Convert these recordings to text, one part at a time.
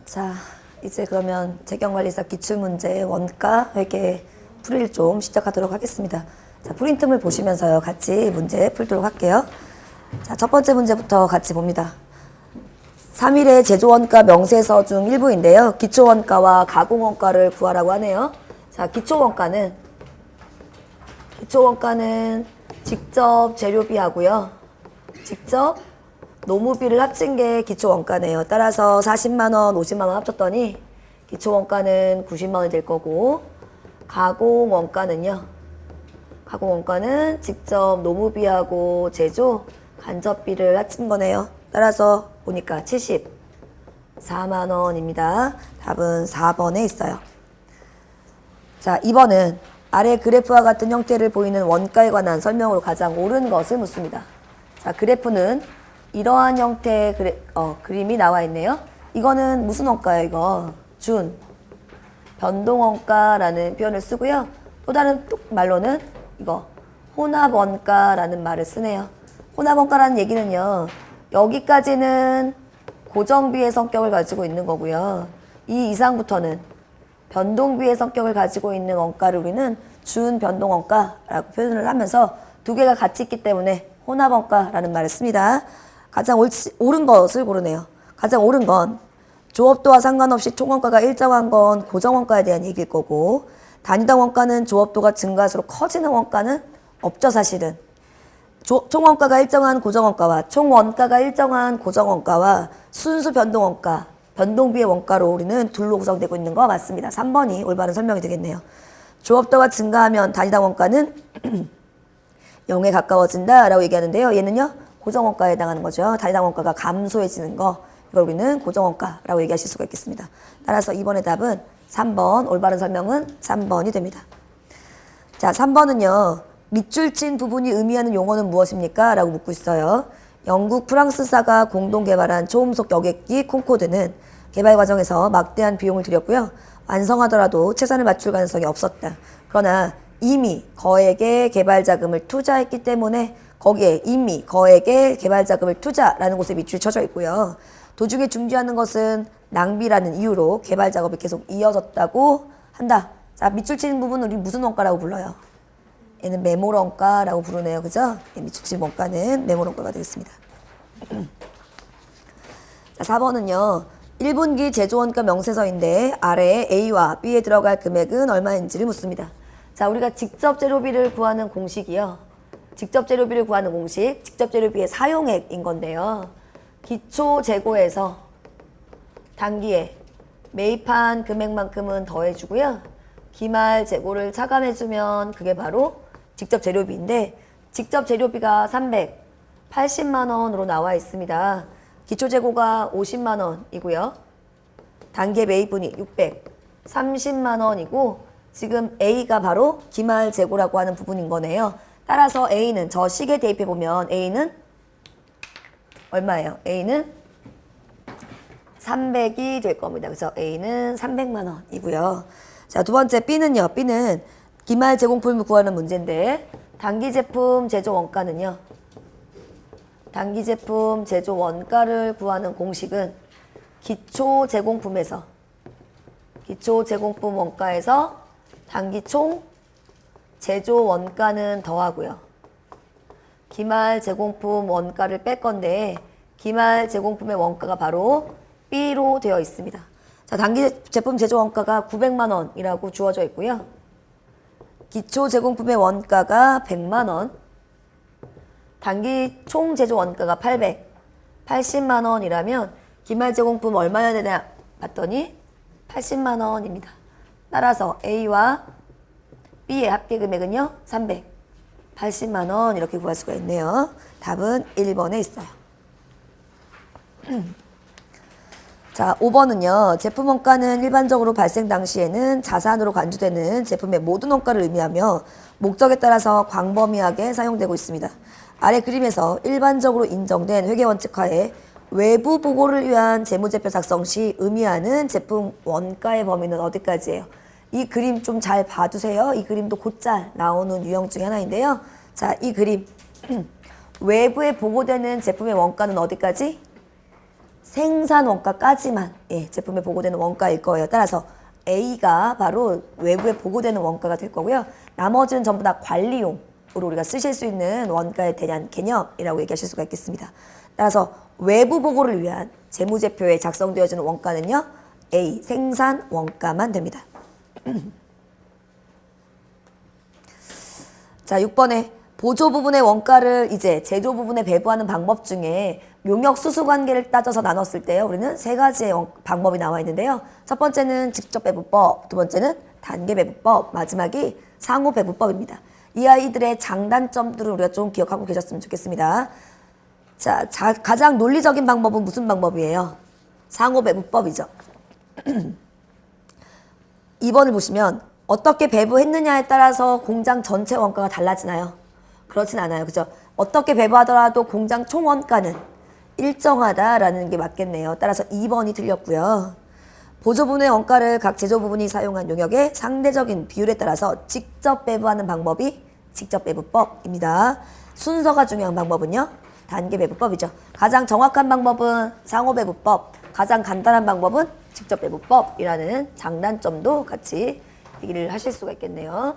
자, 이제 그러면 재경관리사 기출문제 원가 회계 풀이를 좀 시작하도록 하겠습니다. 자, 프린트물 보시면서요. 같이 문제 풀도록 할게요. 자, 첫 번째 문제부터 같이 봅니다. 3일의 제조원가 명세서 중 일부인데요. 기초원가와 가공원가를 구하라고 하네요. 자, 기초원가는 직접 재료비하고요. 직접 노무비를 합친 게 기초원가네요. 따라서 40만원, 50만원 합쳤더니 기초원가는 90만원이 될 거고, 가공원가는 직접 노무비하고 제조, 간접비를 합친 거네요. 따라서 보니까 74만원입니다. 답은 4번에 있어요. 자, 2번은 아래 그래프와 같은 형태를 보이는 원가에 관한 설명으로 가장 옳은 것을 묻습니다. 자, 그래프는 이러한 형태의 그림이 나와 있네요. 이거는 무슨 원가예요, 이거? 변동원가라는 표현을 쓰고요. 또 다른 말로는 이거 혼합원가라는 말을 쓰네요. 혼합원가라는 얘기는요. 여기까지는 고정비의 성격을 가지고 있는 거고요. 이 이상부터는 변동비의 성격을 가지고 있는 원가를 우리는 준변동원가라고 표현을 하면서 두 개가 같이 있기 때문에 혼합원가라는 말을 씁니다. 가장 옳은 것을 고르네요. 가장 옳은 건 조업도와 상관없이 총원가가 일정한 건 고정원가에 대한 얘기일 거고, 단위당 원가는 조업도가 증가할수록 커지는 원가는 없죠, 사실은. 총원가가 일정한 고정원가와 총원가가 일정한 고정원가와 순수 변동원가, 변동비의 원가로 우리는 둘로 구성되고 있는 거 맞습니다. 3번이 올바른 설명이 되겠네요. 조업도가 증가하면 단위당 원가는 0에 가까워진다라고 얘기하는데요. 얘는요, 고정원가에 해당하는 거죠. 단위당 원가가 감소해지는 거, 이걸 우리는 고정원가라고 얘기하실 수가 있겠습니다. 따라서 이번의 답은 3번, 올바른 설명은 3번이 됩니다. 자, 3번은요. 밑줄 친 부분이 의미하는 용어는 무엇입니까? 라고 묻고 있어요. 영국 프랑스사가 공동 개발한 초음속 여객기 콩코드는 개발 과정에서 막대한 비용을 들였고요. 완성하더라도 최선을 맞출 가능성이 없었다. 그러나 이미 거액의 개발 자금을 투자했기 때문에 거기에 이미 거액의 개발 자금을 투자라는 곳에 밑줄이 쳐져 있고요. 도중에 중지하는 것은 낭비라는 이유로 개발 작업이 계속 이어졌다고 한다. 자, 밑줄 치는 부분은 우리 무슨 원가라고 불러요? 얘는 매몰 원가라고 부르네요. 그죠? 밑줄 치는 원가는 매몰 원가가 되겠습니다. 자, 4번은요. 1분기 제조원가 명세서인데 아래에 A와 B에 들어갈 금액은 얼마인지를 묻습니다. 자, 우리가 직접 재료비를 구하는 공식이요. 직접 재료비를 구하는 공식, 직접 재료비의 사용액인 건데요. 기초 재고에서 단기에 매입한 금액만큼은 더해주고요. 기말 재고를 차감해주면 그게 바로 직접 재료비인데, 직접 재료비가 380만 원으로 나와 있습니다. 기초 재고가 50만 원이고요. 단기 매입분이 630만 원이고, 지금 A가 바로 기말 재고라고 하는 부분인 거네요. 따라서 A는 저 식에 대입해보면 A는 얼마예요? A는 300이 될 겁니다. 그래서 A는 300만 원이고요. 자, 두 번째 B는요. B는 기말 제공품을 구하는 문제인데, 단기 제품 제조 원가는요. 단기 제품 제조 원가를 구하는 공식은 기초 제공품에서 단기 총 제조 원가는 더하고요. 기말 제공품 원가를 뺄 건데, 기말 제공품의 원가가 바로 B로 되어 있습니다. 자, 단기 제품 제조 원가가 900만 원이라고 주어져 있고요. 기초 제공품의 원가가 100만 원, 단기 총 제조 원가가 880만 원이라면 기말 제공품 얼마나 되냐 봤더니 80만 원입니다. 따라서 A와 B의 합계 금액은요, 380만 원 이렇게 구할 수가 있네요. 답은 1번에 있어요. 자, 5번은요. 제품 원가는 일반적으로 발생 당시에는 자산으로 간주되는 제품의 모든 원가를 의미하며 목적에 따라서 광범위하게 사용되고 있습니다. 아래 그림에서 일반적으로 인정된 회계원칙하에 외부 보고를 위한 재무제표 작성 시 의미하는 제품 원가의 범위는 어디까지예요? 이 그림 좀 잘 봐두세요. 이 그림도 곧잘 나오는 유형 중에 하나인데요. 자, 이 그림 외부에 보고되는 제품의 원가는 어디까지? 생산 원가까지만 제품에 보고되는 원가일 거예요. 따라서 A가 바로 외부에 보고되는 원가가 될 거고요. 나머지는 전부 다 관리용으로 우리가 쓰실 수 있는 원가에 대한 개념이라고 얘기하실 수가 있겠습니다. 따라서 외부 보고를 위한 재무제표에 작성되어지는 원가는요. A, 생산 원가만 됩니다. 자, 6번에 보조 부분의 원가를 이제 제조 부분에 배부하는 방법 중에 용역 수수 관계를 따져서 나눴을 때요. 우리는 세 가지의 방법이 나와 있는데요. 첫 번째는 직접 배부법, 두 번째는 단계 배부법, 마지막이 상호 배부법입니다. 이 아이들의 장단점들을 우리가 좀 기억하고 계셨으면 좋겠습니다. 자, 가장 논리적인 방법은 무슨 방법이에요? 상호 배부법이죠. 2번을 보시면 어떻게 배부했느냐에 따라서 공장 전체 원가가 달라지나요? 그렇진 않아요. 그죠? 어떻게 배부하더라도 공장 총 원가는 일정하다라는 게 맞겠네요. 따라서 2번이 틀렸고요. 보조부분의 원가를 각 제조 부분이 사용한 용역의 상대적인 비율에 따라서 직접 배부하는 방법이 직접 배부법입니다. 순서가 중요한 방법은요. 단계 배부법이죠. 가장 정확한 방법은 상호 배부법, 가장 간단한 방법은 직접 배부법이라는 장단점도 같이 얘기를 하실 수가 있겠네요.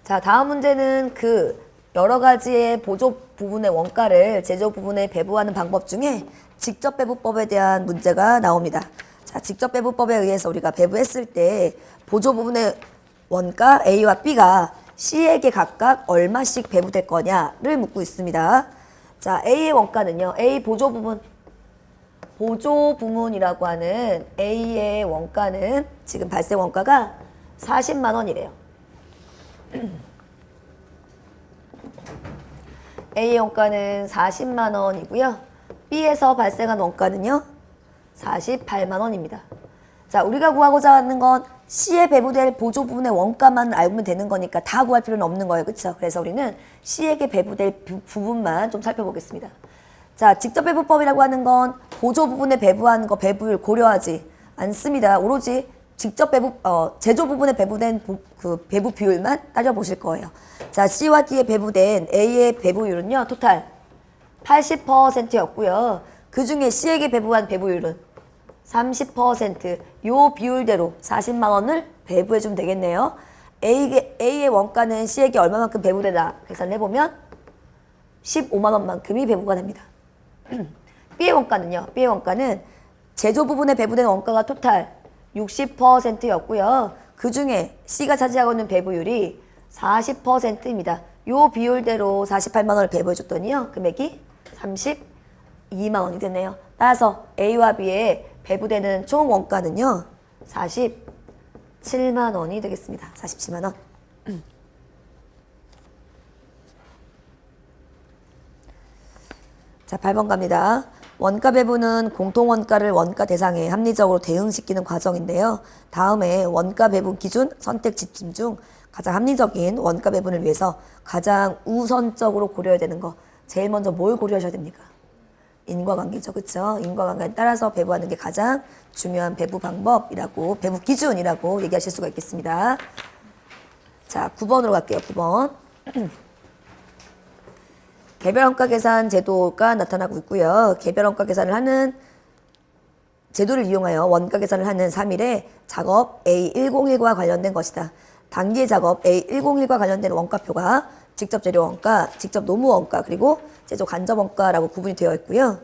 자, 다음 문제는 그 여러 가지의 보조 부분의 원가를 제조 부분에 배부하는 방법 중에 직접 배부법에 대한 문제가 나옵니다. 자, 직접 배부법에 의해서 우리가 배부했을 때 보조 부분의 원가 A와 B가 C에게 각각 얼마씩 배부될 거냐를 묻고 있습니다. 자, A의 원가는요. A 보조 부문이라고 하는 A의 원가는 지금 발생 원가가 40만 원이래요. A의 원가는 40만 원이고요. B에서 발생한 원가는요. 48만 원입니다. 자, 우리가 구하고자 하는 건 C에 배부될 보조 부분의 원가만 알면 되는 거니까 다 구할 필요는 없는 거예요. 그렇죠? 그래서 우리는 C에게 배부될 부분만 좀 살펴보겠습니다. 자, 직접 배부법이라고 하는 건 보조 부분에 배부하는 거 배부율 고려하지 않습니다. 오로지 직접 제조 부분에 배부된 그 배부 비율만 따져보실 거예요. 자, C와 D에 배부된 A의 배부율은요, 토탈 80%였고요. 그 중에 C에게 배부한 배부율은 30%. 요 비율대로 40만 원을 배부해주면 되겠네요. A의 원가는 C에게 얼마만큼 배부되다 계산해보면 15만 원만큼이 배부가 됩니다. B의 원가는요. B의 원가는 제조 부분에 배부된 원가가 토탈 60%였고요. 그 중에 C가 차지하고 있는 배부율이 40%입니다. 요 비율대로 48만 원을 배부해줬더니요. 금액이 32만 원이 됐네요. 따라서 A와 B의 배부되는 총 원가는요. 47만 원이 되겠습니다. 47만 원. 자, 8번 갑니다. 원가 배부는 공통원가를 원가 대상에 합리적으로 대응시키는 과정인데요. 다음에 원가 배분 기준, 선택 지침 중 가장 합리적인 원가 배분을 위해서 가장 우선적으로 고려해야 되는 거 제일 먼저 뭘 고려하셔야 됩니까? 인과관계죠. 그렇죠? 인과관계에 따라서 배부하는 게 가장 중요한 배부 방법이라고, 배부 기준이라고 얘기하실 수가 있겠습니다. 자, 9번으로 갈게요. 9번. 개별원가 계산 제도가 나타나고 있고요. 개별원가 계산을 하는 제도를 이용하여 원가 계산을 하는 3일의 작업 A101과 관련된 것이다. 단기 작업 A101과 관련된 원가표가 직접 재료 원가, 직접 노무 원가, 그리고 제조 간접 원가라고 구분이 되어 있고요.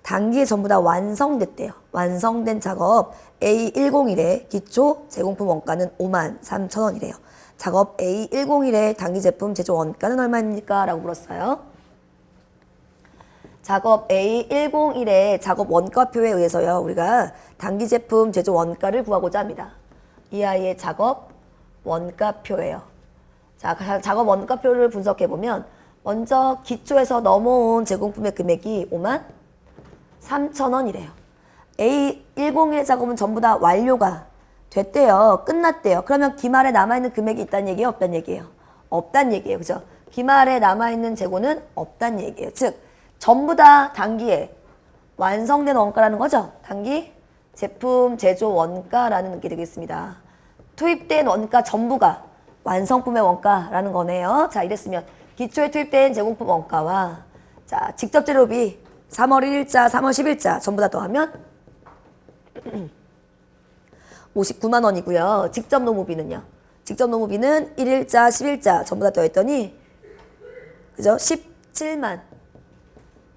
단기에 전부 다 완성됐대요. 완성된 작업 A101의 기초 제공품 원가는 53,000원이래요. 작업 A101의 단기 제품 제조 원가는 얼마입니까? 라고 물었어요. 작업 A101의 작업 원가표에 의해서요. 우리가 단기 제품 제조 원가를 구하고자 합니다. 이 아이의 작업 원가표예요. 자, 작업 원가표를 분석해보면 먼저 기초에서 넘어온 제공품의 금액이 53,000원이래요. A101의 작업은 전부 다 완료가 됐대요. 끝났대요. 그러면 기말에 남아있는 금액이 있다는 얘기예요? 없다는 얘기예요? 없다는 얘기예요. 그죠? 기말에 남아있는 재고는 없다는 얘기예요. 즉, 전부 다 단기에 완성된 원가라는 거죠. 단기 제품 제조 원가라는 게 되겠습니다. 투입된 원가 전부가 완성품의 원가라는 거네요. 자, 이랬으면 기초에 투입된 제공품 원가와 자, 직접 재료비 3월 1일자, 3월 10일자 전부 다 더하면 59만 원이고요. 직접 노무비는요. 직접 노무비는 1일자, 10일자 전부 다 더했더니 그죠? 17만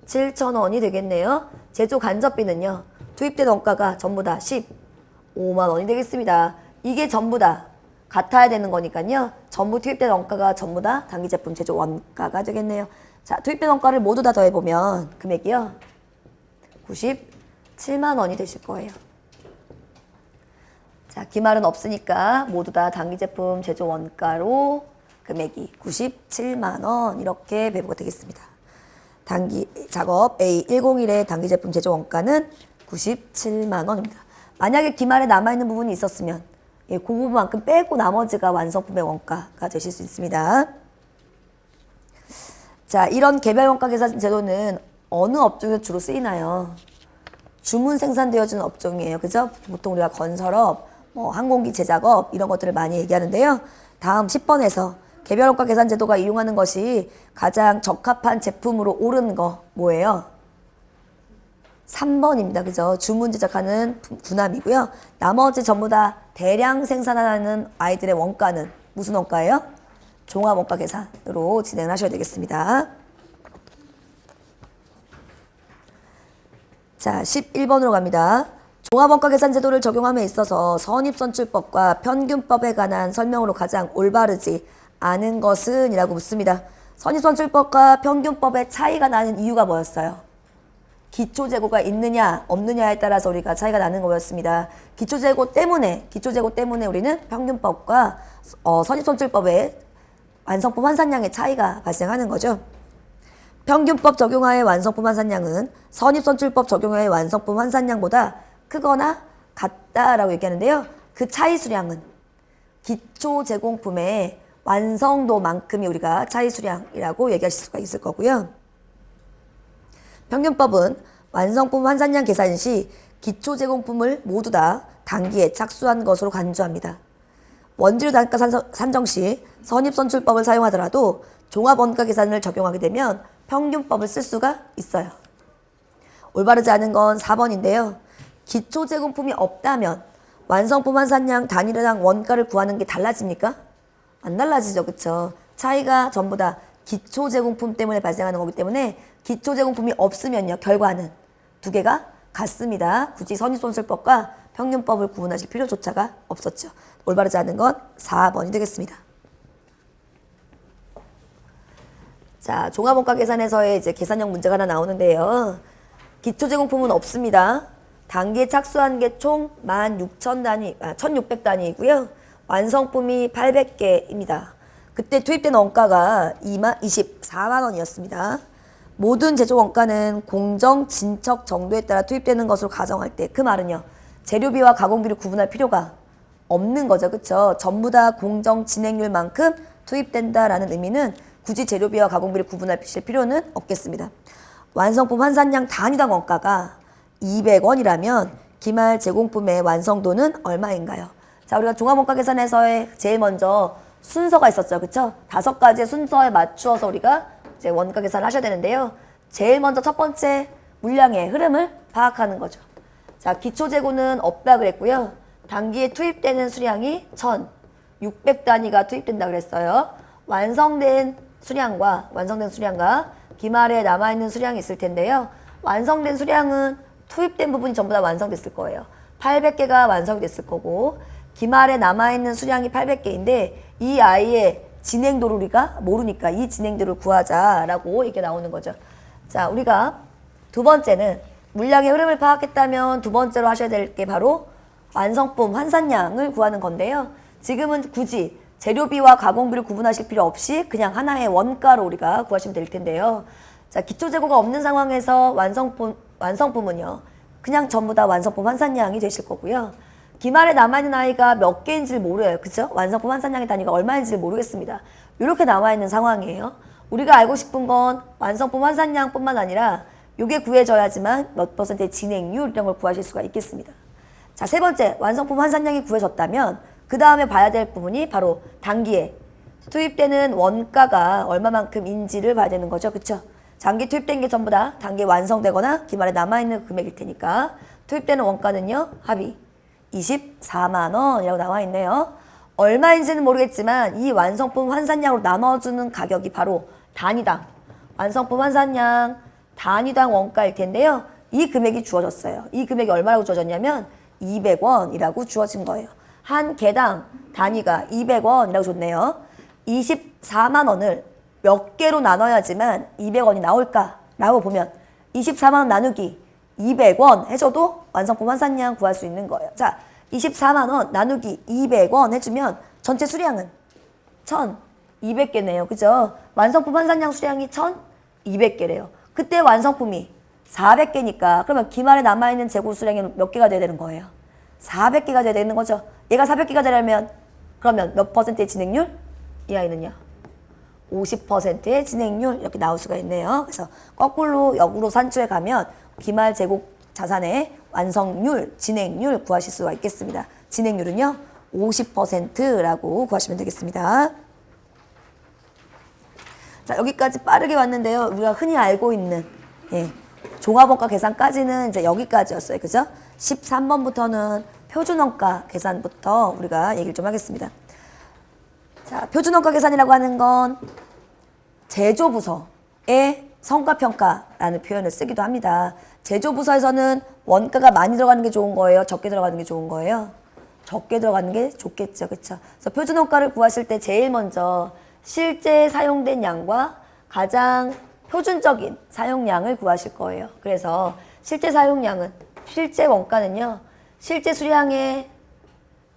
7천 원이 되겠네요. 제조 간접비는요. 투입된 원가가 전부 다 15만 원이 되겠습니다. 이게 전부 다 같아야 되는 거니까요. 전부 투입된 원가가 전부 다 단기 제품 제조 원가가 되겠네요. 자, 투입된 원가를 모두 다 더해보면 금액이요. 97만 원이 되실 거예요. 자, 기말은 없으니까 모두 다 단기 제품 제조 원가로 금액이 97만 원 이렇게 배부가 되겠습니다. 단기 작업 A101의 단기 제품 제조 원가는 97만 원입니다. 만약에 기말에 남아있는 부분이 있었으면 그 부분만큼 빼고 나머지가 완성품의 원가가 되실 수 있습니다. 자, 이런 개별 원가 계산 제도는 어느 업종에서 주로 쓰이나요? 주문 생산되어지는 업종이에요. 그죠? 보통 우리가 건설업, 항공기 제작업 이런 것들을 많이 얘기하는데요. 다음 10번에서 개별 원가 계산 제도가 이용하는 것이 가장 적합한 제품으로 옳은 거 뭐예요? 3번입니다. 그죠? 주문 제작하는 군함이고요. 나머지 전부 다 대량 생산하는 아이들의 원가는 무슨 원가예요? 종합 원가 계산으로 진행을 하셔야 되겠습니다. 자, 11번으로 갑니다. 종합원가 계산 제도를 적용함에 있어서 선입선출법과 평균법에 관한 설명으로 가장 올바르지 않은 것은? 이라고 묻습니다. 선입선출법과 평균법의 차이가 나는 이유가 뭐였어요? 기초재고가 있느냐 없느냐에 따라서 우리가 차이가 나는 거였습니다. 기초재고 때문에 우리는 평균법과 선입선출법의 완성품 환산량의 차이가 발생하는 거죠. 평균법 적용하의 완성품 환산량은 선입선출법 적용하의 완성품 환산량보다 크거나 같다라고 얘기하는데요. 그 차이 수량은 기초 제공품의 완성도만큼이 우리가 차이 수량이라고 얘기하실 수가 있을 거고요. 평균법은 완성품 환산량 계산 시 기초 제공품을 모두 다 단기에 착수한 것으로 간주합니다. 원재료 단가 산정 시 선입선출법을 사용하더라도 종합원가 계산을 적용하게 되면 평균법을 쓸 수가 있어요. 올바르지 않은 건 4번인데요. 기초 제공품이 없다면 완성품 환산량 단위당 원가를 구하는 게 달라집니까? 안 달라지죠. 그쵸? 차이가 전부 다 기초 제공품 때문에 발생하는 거기 때문에 기초 제공품이 없으면요. 결과는 두 개가 같습니다. 굳이 선입선출법과 평균법을 구분하실 필요조차가 없었죠. 올바르지 않은 건 4번이 되겠습니다. 자, 종합원가 계산에서의 이제 계산형 문제가 하나 나오는데요. 기초 제공품은 없습니다. 단기에 착수한 게 총 1600단위이고요. 완성품이 800개입니다. 그때 투입된 원가가 24만 원이었습니다. 모든 제조 원가는 공정, 진척 정도에 따라 투입되는 것으로 가정할 때 그 말은요. 재료비와 가공비를 구분할 필요가 없는 거죠. 그쵸? 전부 다 공정 진행률만큼 투입된다라는 의미는 굳이 재료비와 가공비를 구분하실 필요는 없겠습니다. 완성품 환산량 단위당 원가가 200원이라면 기말 제공품의 완성도는 얼마인가요? 자, 우리가 종합원가 계산에서의 제일 먼저 순서가 있었죠. 그쵸? 5가지의 순서에 맞추어서 우리가 이제 원가 계산을 하셔야 되는데요. 제일 먼저 첫 번째 물량의 흐름을 파악하는 거죠. 자, 기초 재고는 없다 그랬고요. 단기에 투입되는 수량이 1600단위가 투입된다 그랬어요. 완성된 수량과 기말에 남아있는 수량이 있을 텐데요. 완성된 수량은 투입된 부분이 전부 다 완성됐을 거예요. 800개가 완성이 됐을 거고 기말에 남아있는 수량이 800개인데 이 아이의 진행도를 우리가 모르니까 이 진행도를 구하자라고 이렇게 나오는 거죠. 자, 우리가 두 번째는 물량의 흐름을 파악했다면 두 번째로 하셔야 될 게 바로 완성품 환산량을 구하는 건데요. 지금은 굳이 재료비와 가공비를 구분하실 필요 없이 그냥 하나의 원가로 우리가 구하시면 될 텐데요. 자, 기초 재고가 없는 상황에서 완성품은요. 그냥 전부 다 완성품 환산량이 되실 거고요. 기말에 남아있는 아이가 몇 개인지를 모르요. 그죠? 완성품 환산량의 단위가 얼마인지를 모르겠습니다. 이렇게 나와있는 상황이에요. 우리가 알고 싶은 건 완성품 환산량뿐만 아니라 이게 구해져야지만 몇 %의 진행률 이런 걸 구하실 수가 있겠습니다. 자, 세 번째 완성품 환산량이 구해졌다면 그 다음에 봐야 될 부분이 바로 단기에 투입되는 원가가 얼마만큼인지를 봐야 되는 거죠. 그쵸? 장기 투입된 게 전부 다 단기 완성되거나 기말에 남아있는 금액일 테니까 투입되는 원가는요. 합이 24만 원이라고 나와 있네요. 얼마인지는 모르겠지만 이 완성품 환산량으로 나눠주는 가격이 바로 단위당 완성품 환산량 단위당 원가일 텐데요. 이 금액이 주어졌어요. 이 금액이 얼마라고 주어졌냐면 200원이라고 주어진 거예요. 한 개당 단위가 200원이라고 줬네요. 24만 원을 몇 개로 나눠야지만 200원이 나올까라고 보면 24만 원 나누기 200원 해줘도 완성품 환산량 구할 수 있는 거예요. 자, 24만 원 나누기 200원 해주면 전체 수량은 1200개네요. 그죠? 완성품 환산량 수량이 1200개래요. 그때 완성품이 400개니까 그러면 기말에 남아있는 재고 수량이 몇 개가 돼야 되는 거예요? 400개가 돼야 되는 거죠. 얘가 400개가 되려면 그러면 몇 퍼센트의 진행률? 이 아이는요. 50%의 진행률 이렇게 나올 수가 있네요. 그래서 거꾸로 역으로 산출해 가면 기말 재고 자산의 완성률, 진행률 구하실 수가 있겠습니다. 진행률은요. 50%라고 구하시면 되겠습니다. 자, 여기까지 빠르게 왔는데요. 우리가 흔히 알고 있는 종합원가 계산까지는 이제 여기까지였어요. 그죠? 13번부터는 표준원가 계산부터 우리가 얘기를 좀 하겠습니다. 자, 표준원가 계산이라고 하는 건 제조부서의 성과평가라는 표현을 쓰기도 합니다. 제조부서에서는 원가가 많이 들어가는 게 좋은 거예요? 적게 들어가는 게 좋은 거예요? 적게 들어가는 게 좋겠죠. 그렇죠? 그래서 표준원가를 구하실 때 제일 먼저 실제 사용된 양과 가장 표준적인 사용량을 구하실 거예요. 그래서 실제 사용량은, 실제 원가는요. 실제 수량의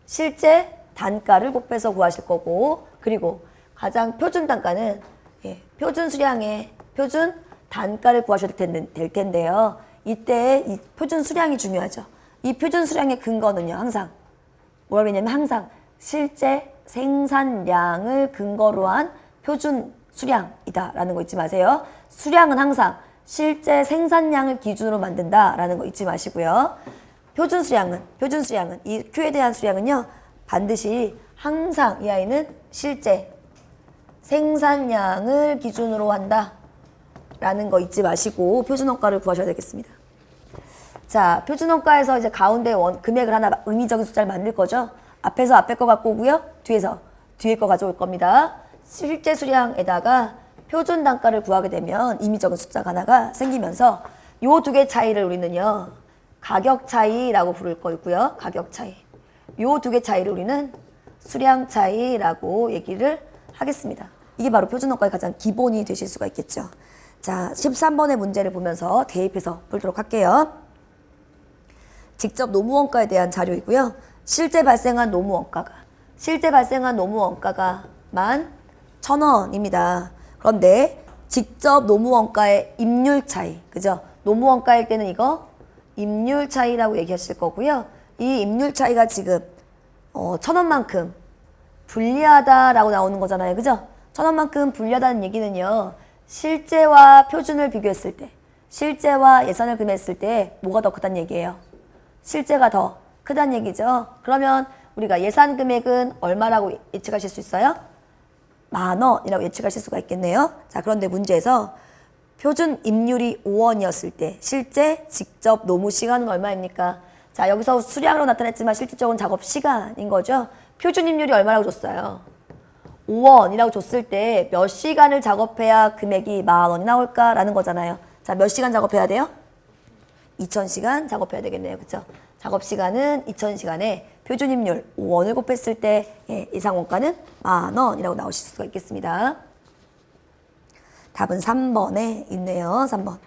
실제 단가를 곱해서 구하실 거고, 그리고 가장 표준 단가는 표준 수량의 표준 단가를 구하셔도 될 텐데요. 이때 이 표준 수량이 중요하죠. 이 표준 수량의 근거는요. 항상 뭐라고 했냐면 항상 실제 생산량을 근거로 한 표준 수량이다라는 거 잊지 마세요. 수량은 항상 실제 생산량을 기준으로 만든다라는 거 잊지 마시고요. 표준 수량은 이 Q에 대한 수량은요. 반드시 항상 이 아이는 실제 생산량을 기준으로 한다라는 거 잊지 마시고 표준원가를 구하셔야 되겠습니다. 자, 표준원가에서 이제 가운데 금액을 하나 의미적인 숫자를 만들 거죠. 앞에서 앞에 거 갖고 오고요. 뒤에서 뒤에 거 가져올 겁니다. 실제 수량에다가 표준 단가를 구하게 되면 의미적인 숫자가 하나가 생기면서 요 두 개 차이를 우리는요. 가격 차이라고 부를 거고요. 가격 차이. 요 두 개 차이를 우리는 수량 차이라고 얘기를 하겠습니다. 이게 바로 표준원가의 가장 기본이 되실 수가 있겠죠. 자, 13번의 문제를 보면서 대입해서 풀도록 할게요. 직접 노무원가에 대한 자료이고요. 실제 발생한 노무원가가 11,000원입니다. 그런데 직접 노무원가의 임률 차이, 그죠? 노무원가일 때는 이거 임률 차이라고 얘기하실 거고요. 이 임률 차이가 지금 1,000원만큼 불리하다라고 나오는 거잖아요. 그죠? 1,000원만큼 불리하다는 얘기는요. 실제와 표준을 비교했을 때, 실제와 예산을 금했을 때 뭐가 더 크다는 얘기예요? 실제가 더 크다는 얘기죠. 그러면 우리가 예산 금액은 얼마라고 예측하실 수 있어요? 10,000원이라고 예측하실 수가 있겠네요. 자, 그런데 문제에서 표준 임률이 5원이었을 때 실제 직접 노무 시간은 얼마입니까? 자, 여기서 수량으로 나타냈지만 실질적으로 작업 시간인 거죠. 표준 임률이 얼마라고 줬어요? 5원이라고 줬을 때 몇 시간을 작업해야 금액이 10,000원이 나올까라는 거잖아요. 자, 몇 시간 작업해야 돼요? 2,000시간 작업해야 되겠네요. 그쵸? 작업 시간은 2,000시간에 표준 임률 5원을 곱했을 때 예상 원가는 10,000원이라고 나오실 수가 있겠습니다. 답은 3번에 있네요. 3번.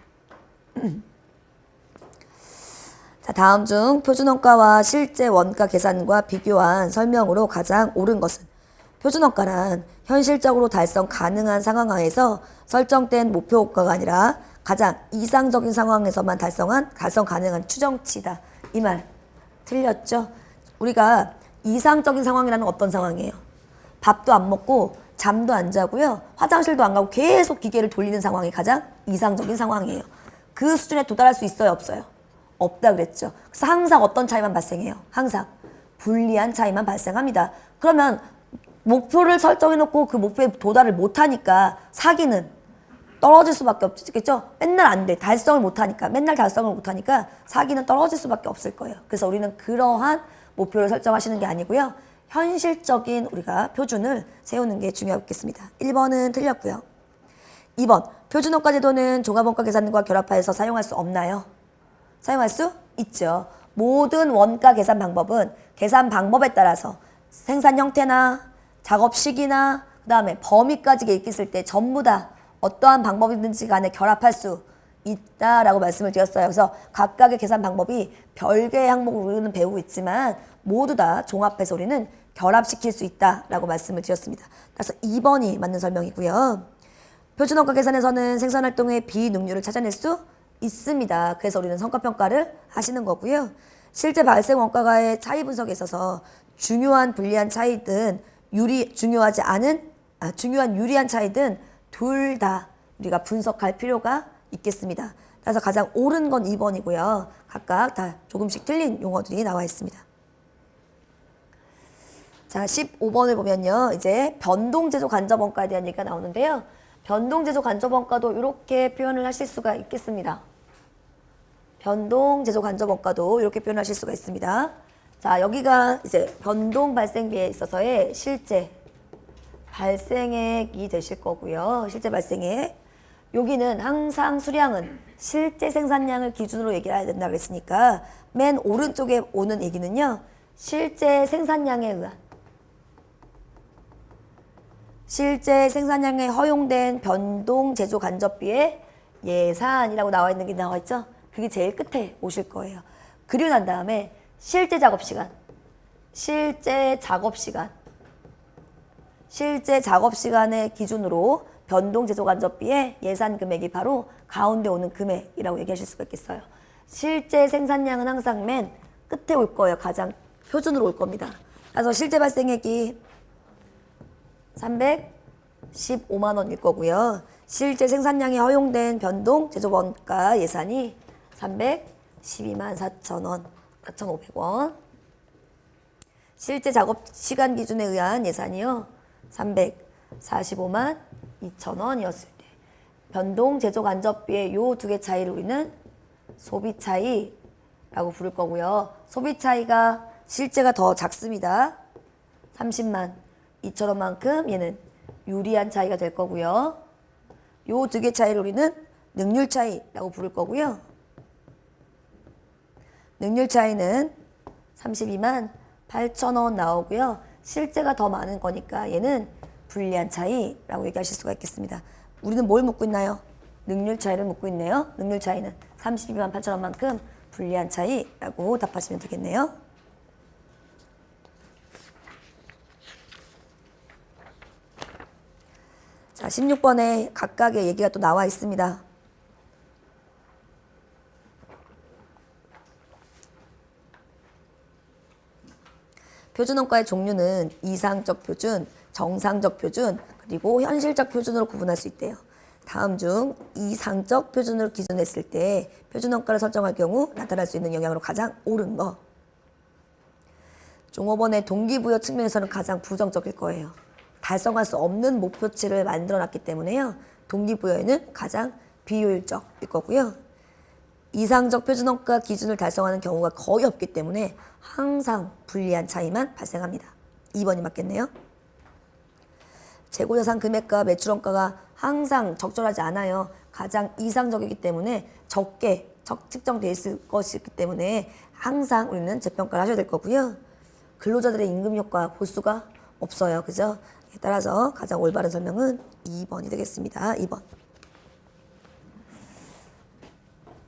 자, 다음 중 표준원가와 실제 원가 계산과 비교한 설명으로 가장 옳은 것은 표준원가란 현실적으로 달성 가능한 상황 하에서 설정된 목표 효과가 아니라 가장 이상적인 상황에서만 달성 가능한 추정치다. 이 말 틀렸죠? 우리가 이상적인 상황이라는 어떤 상황이에요? 밥도 안 먹고 잠도 안 자고요. 화장실도 안 가고 계속 기계를 돌리는 상황이 가장 이상적인 상황이에요. 그 수준에 도달할 수 있어요? 없어요? 없다 그랬죠. 그래서 항상 어떤 차이만 발생해요? 항상 불리한 차이만 발생합니다. 그러면 목표를 설정해놓고 그 목표에 도달을 못하니까 사기는 떨어질 수밖에 없겠죠? 맨날 안 돼. 달성을 못하니까. 맨날 달성을 못하니까 사기는 떨어질 수밖에 없을 거예요. 그래서 우리는 그러한 목표를 설정하시는 게 아니고요. 현실적인 우리가 표준을 세우는 게 중요하겠습니다. 1번은 틀렸고요. 2번, 표준원가 제도는 종합원가 계산과 결합하여서 사용할 수 없나요? 사용할 수 있죠. 모든 원가 계산 방법은 계산 방법에 따라서 생산 형태나 작업 시기나 그 다음에 범위까지 있을 때 전부 다 어떠한 방법이든지 간에 결합할 수 있다라고 말씀을 드렸어요. 그래서 각각의 계산 방법이 별개의 항목을 우리는 배우고 있지만 모두 다 종합해서 우리는 결합시킬 수 있다라고 말씀을 드렸습니다. 그래서 2번이 맞는 설명이고요. 표준원가 계산에서는 생산활동의 비능률을 찾아낼 수 있습니다. 그래서 우리는 성과평가를 하시는 거고요. 실제 발생 원가와의 차이 분석에 있어서 중요한 불리한 차이든 중요한 유리한 차이든 둘 다 우리가 분석할 필요가 있겠습니다. 그래서 가장 옳은 건 2번이고요. 각각 다 조금씩 틀린 용어들이 나와 있습니다. 자, 15번을 보면요. 이제 변동제조 간접원가에 대한 얘기가 나오는데요. 변동제조 간접원가도 이렇게 표현을 하실 수가 있겠습니다. 변동제조 간접원가도 이렇게 표현하실 수가 있습니다. 자, 여기가 이제 변동 발생비에 있어서의 실제 발생액이 되실 거고요. 실제 발생액. 여기는 항상 수량은 실제 생산량을 기준으로 얘기를 해야 된다 그랬으니까 맨 오른쪽에 오는 얘기는요. 실제 생산량에 의한 실제 생산량에 허용된 변동 제조 간접비의 예산이라고 나와 있는 게 나와 있죠. 그게 제일 끝에 오실 거예요. 그리고 난 다음에 실제 작업 시간, 실제 작업 시간의 기준으로 변동 제조 간접비의 예산 금액이 바로 가운데 오는 금액이라고 얘기하실 수가 있겠어요. 실제 생산량은 항상 맨 끝에 올 거예요. 가장 표준으로 올 겁니다. 그래서 실제 발생액이 315만 원일 거고요. 실제 생산량이 허용된 변동 제조 원가 예산이 312만 4천 원, 4,500원. 실제 작업 시간 기준에 의한 예산이요. 345만 2천 원이었을 때 변동 제조 간접비의 요 두 개 차이를 우리는 소비 차이라고 부를 거고요. 소비 차이가 실제가 더 작습니다. 30만 2천 원만큼 얘는 유리한 차이가 될 거고요. 요 두 개 차이를 우리는 능률 차이라고 부를 거고요. 능률 차이는 32만 8천 원 나오고요. 실제가 더 많은 거니까 얘는 불리한 차이라고 얘기하실 수가 있겠습니다. 우리는 뭘 묻고 있나요? 능률 차이를 묻고 있네요. 능률 차이는 32만 8천 원만큼 불리한 차이라고 답하시면 되겠네요. 자, 16번에 각각의 얘기가 또 나와 있습니다. 표준원가의 종류는 이상적 표준, 정상적 표준, 그리고 현실적 표준으로 구분할 수 있대요. 다음 중 이상적 표준으로 기준했을 때 표준원가를 설정할 경우 나타날 수 있는 영향으로 가장 옳은 거. 종업원의 동기부여 측면에서는 가장 부정적일 거예요. 달성할 수 없는 목표치를 만들어놨기 때문에요. 동기부여에는 가장 비효율적일 거고요. 이상적 표준원가 기준을 달성하는 경우가 거의 없기 때문에 항상 불리한 차이만 발생합니다. 2번이 맞겠네요. 재고자산 금액과 매출원가가 항상 적절하지 않아요. 가장 이상적이기 때문에 적게 측정되어 있을 것이기 때문에 항상 우리는 재평가를 하셔야 될 거고요. 근로자들의 임금 효과 볼 수가 없어요. 그죠? 따라서 가장 올바른 설명은 2번이 되겠습니다. 2번.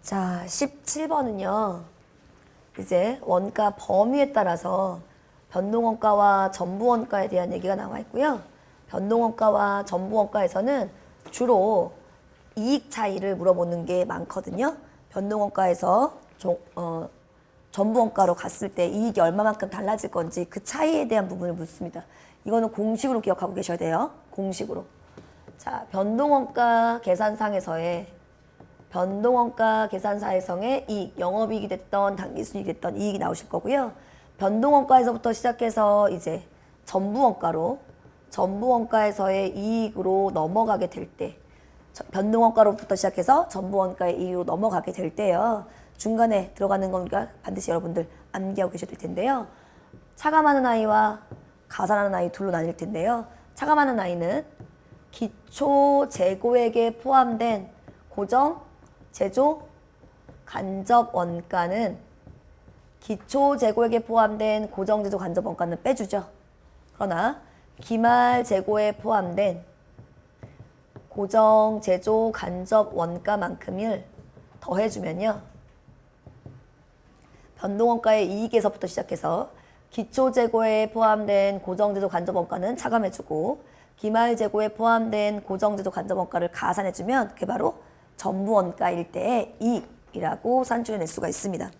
자, 17번은요. 이제 원가 범위에 따라서 변동원가와 전부원가에 대한 얘기가 나와 있고요. 변동원가와 전부원가에서는 주로 이익 차이를 물어보는 게 많거든요. 변동원가에서 전부원가로 갔을 때 이익이 얼마만큼 달라질 건지 그 차이에 대한 부분을 묻습니다. 이거는 공식으로 기억하고 계셔야 돼요. 공식으로. 자, 변동원가 계산상에서의 이익, 영업이익이 됐던 당기순이익이 됐던 이익이 나오실 거고요. 변동원가에서부터 시작해서 이제 전부원가로 전부원가에서의 이익으로 넘어가게 될 때, 변동원가로부터 시작해서 전부원가의 이익으로 넘어가게 될 때요. 중간에 들어가는 거니까 반드시 여러분들 암기하고 계셔야 될 텐데요. 차감하는 아이와 가산하는 아이 둘로 나뉠 텐데요. 차감하는 아이는 기초 재고액에 포함된 고정, 제조, 간접 원가는 기초 재고액에 포함된 고정, 제조, 간접 원가는 빼주죠. 그러나 기말 재고에 포함된 고정, 제조, 간접 원가만큼을 더해주면요. 변동원가의 이익에서부터 시작해서 기초 재고에 포함된 고정, 제조, 간접 원가는 차감해주고 기말 재고에 포함된 고정, 제조, 간접 원가를 가산해주면 그게 바로 전부 원가일 때의 이익이라고 산출해낼 수가 있습니다.